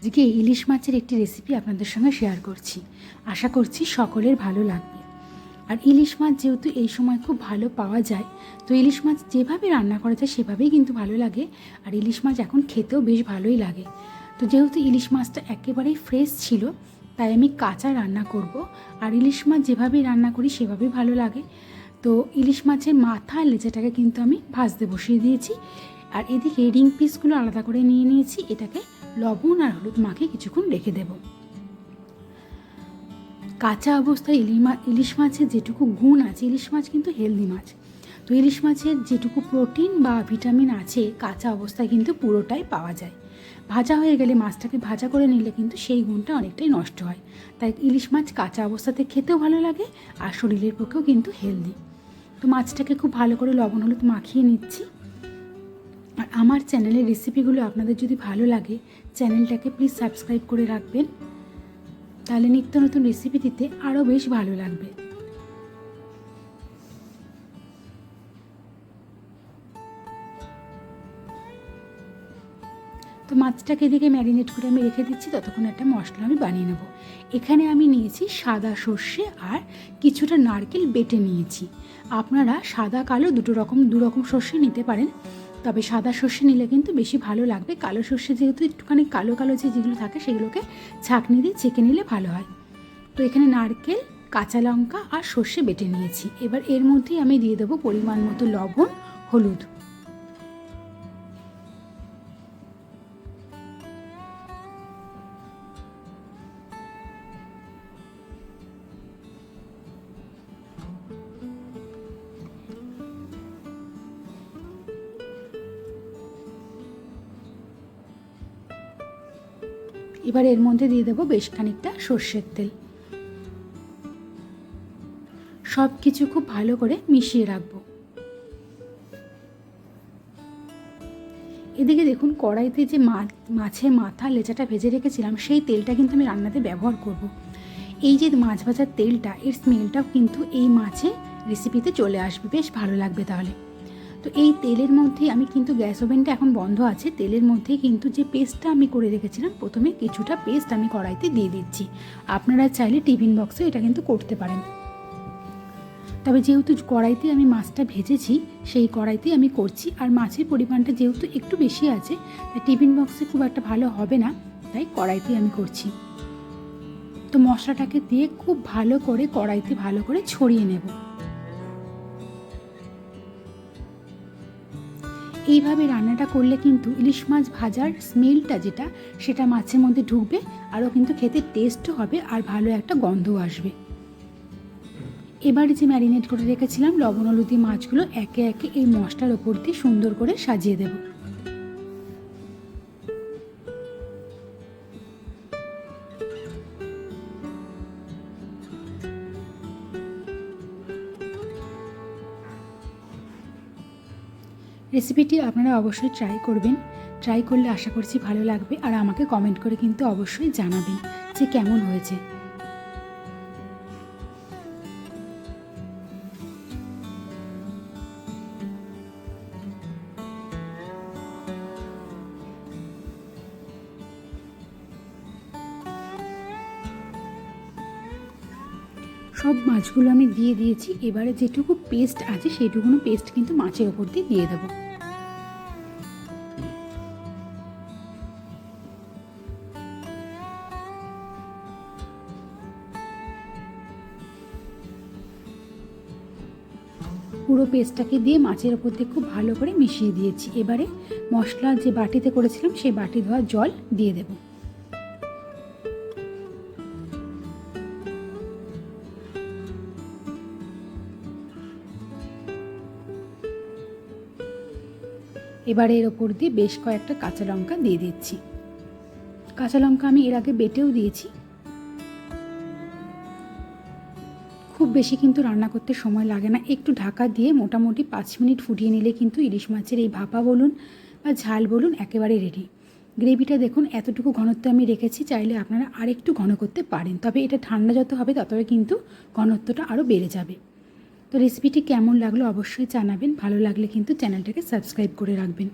আজকে ইলিশ মাছের একটি রেসিপি আপনাদের সঙ্গে শেয়ার করছি। আশা করছি সকলের ভালো লাগবে। আর ইলিশ মাছ যেহেতু এই সময় খুব ভালো পাওয়া যায়, তো ইলিশ মাছ যেভাবে রান্না করা যায় সেভাবেই কিন্তু ভালো লাগে। আর ইলিশ মাছ এখন খেতেও বেশ ভালোই লাগে। তো যেহেতু ইলিশ মাছটা একেবারেই ফ্রেশ ছিল, তাই আমি কাঁচা রান্না করব। আর ইলিশ মাছ যেভাবেই রান্না করি সেভাবেই ভালো লাগে। তো ইলিশ মাছের মাথা লেজাটাকে কিন্তু আমি ভাজতে বসিয়ে দিয়েছি। আর এদিকে রিং পিসগুলো আলাদা করে নিয়ে নিয়েছি। এটাকে লবণ আর হলুদ মাখিয়ে কিছুক্ষণ রেখে দেব। কাঁচা অবস্থায় ইলিশ মাছের যেটুকু গুণ আছে, ইলিশ মাছ কিন্তু হেলদি মাছ, তো ইলিশ মাছের যেটুকু প্রোটিন বা ভিটামিন আছে কাঁচা অবস্থায় কিন্তু পুরোটাই পাওয়া যায়। ভাজা হয়ে গেলে মাছটাকে ভাজা করে নিলে কিন্তু সেই গুণটা অনেকটাই নষ্ট হয়। তাই ইলিশ মাছ কাঁচা অবস্থাতে খেতেও ভালো লাগে আর শরীরের পক্ষেও কিন্তু হেলদি। তো মাছটাকে খুব ভালো করে লবণ হলুদ মাখিয়ে নিচ্ছি। আর আমার চ্যানেলের রেসিপিগুলো আপনাদের যদি ভালো লাগে, চ্যানেলটাকে প্লিজ সাবস্ক্রাইব করে রাখবেন, তাহলে নিত্য নতুন রেসিপি দিতে আরও বেশ ভালো লাগবে। তো মাছটাকে এদিকে ম্যারিনেট করে আমি রেখে দিচ্ছি, ততক্ষণ একটা মশলা আমি বানিয়ে নেব। এখানে আমি নিয়েছি সাদা সর্ষে আর কিছুটা নারকেল বেটে নিয়েছি। আপনারা সাদা কালো দু রকম সর্ষে নিতে পারেন, তবে সাদা সর্ষে নিলে কিন্তু বেশি ভালো লাগবে। কালো সর্ষে যেহেতু একটুখানি কালো কালো যেগুলো থাকে সেগুলোকে ছাঁকনি দিয়ে ছেঁকে নিলে ভালো হয়। তো এখানে নারকেল, কাঁচা লঙ্কা আর সর্ষে বেটে নিয়েছি। এবার এর মধ্যেই আমি দিয়ে দেবো পরিমাণ মতো লবণ, হলুদ। এবার এর মধ্যে দিয়ে দেবো বেশ খানিকটা সর্ষের তেল। সব কিছু খুব ভালো করে মিশিয়ে রাখবো। এদিকে দেখুন, কড়াইতে যে মাছের মাথা লেজাটা ভেজে রেখেছিলাম সেই তেলটা কিন্তু আমি রান্নাতে ব্যবহার করব। এই যে মাছ ভাজার তেলটা, এর স্মেলটাও কিন্তু এই মাছে রেসিপিতে চলে আসবে, বেশ ভালো লাগবে তাহলে। তো এই তেলের মধ্যেই আমি কিন্তু, গ্যাস ওভেনটা এখন বন্ধ আছে, তেলের মধ্যেই কিন্তু যে পেস্টটা আমি করে রেখেছিলাম, প্রথমে কিছুটা পেস্ট আমি কড়াইতে দিয়ে দিচ্ছি। আপনারা চাইলে টিফিন বক্সে এটা কিন্তু করতে পারেন, তবে যেহেতু কড়াইতে আমি মাছটা ভেজেছি সেই কড়াইতেই আমি করছি। আর মাছের পরিমাণটা যেহেতু একটু বেশি আছে, তাই টিফিন বক্সে খুব একটা ভালো হবে না, তাই কড়াইতেই আমি করছি। তো মশলাটাকে দিয়ে খুব ভালো করে কড়াইতে ভালো করে ছড়িয়ে নেব। এইভাবে রান্নাটা করলে কিন্তু ইলিশ মাছ ভাজার স্মেলটা যেটা, সেটা মাছের মধ্যে ঢুকবে, আরও কিন্তু খেতে টেস্টও হবে আর ভালো একটা গন্ধও আসবে। এবারে যে ম্যারিনেট করে রেখেছিলাম লবণ হলুদ দিয়ে মাছগুলো একে একে এই মশলার ওপর দিয়ে সুন্দর করে সাজিয়ে দেব। রেসিপিটি আপনারা অবশ্যই ট্রাই করবেন। ট্রাই করলে আশা করছি ভালো লাগবে, আর আমাকে কমেন্ট করে কিন্তু অবশ্যই জানাবেন যে কেমন হয়েছে। সব মাছগুলো আমি দিয়ে দিয়েছি। এবারে যেটুকু পেস্ট আছে সেইটুকুনো পেস্ট কিন্তু মাছের ওপর দিয়ে দেবো। পুরো পেস্টটাকে দিয়ে মাছের ওপর দিয়ে খুব ভালো করে মিশিয়ে দিয়েছি। এবারে মশলা যে বাটিতে করেছিলাম সেই বাটি ধোয়া জল দিয়ে দেব। এবারে এর ওপর দিয়ে বেশ কয়েকটা কাঁচা লঙ্কা দিয়ে দিচ্ছি। কাঁচা লঙ্কা আমি এর আগে বেটেও দিয়েছি। খুব বেশি কিন্তু রান্না করতে সময় লাগে না, একটু ঢাকা দিয়ে মোটামুটি 5 মিনিট ফুটিয়ে নিলে কিন্তু ইলিশ মাছের এই ভাপা বলুন বা ঝাল বলুন একেবারে রেডি। গ্রেভিটা দেখুন এতটুকু ঘনত্ব আমি রেখেছি, চাইলে আপনারা আরেকটু ঘন করতে পারেন, তবে এটা ঠান্ডা যত হবে ততই কিন্তু ঘনত্বটা আরও বেড়ে যাবে। তো রেসিপিটি কেমন লাগলো অবশ্যই জানাবেন, ভালো লাগলে কিন্তু চ্যানেলটাকে সাবস্ক্রাইব করে রাখবেন।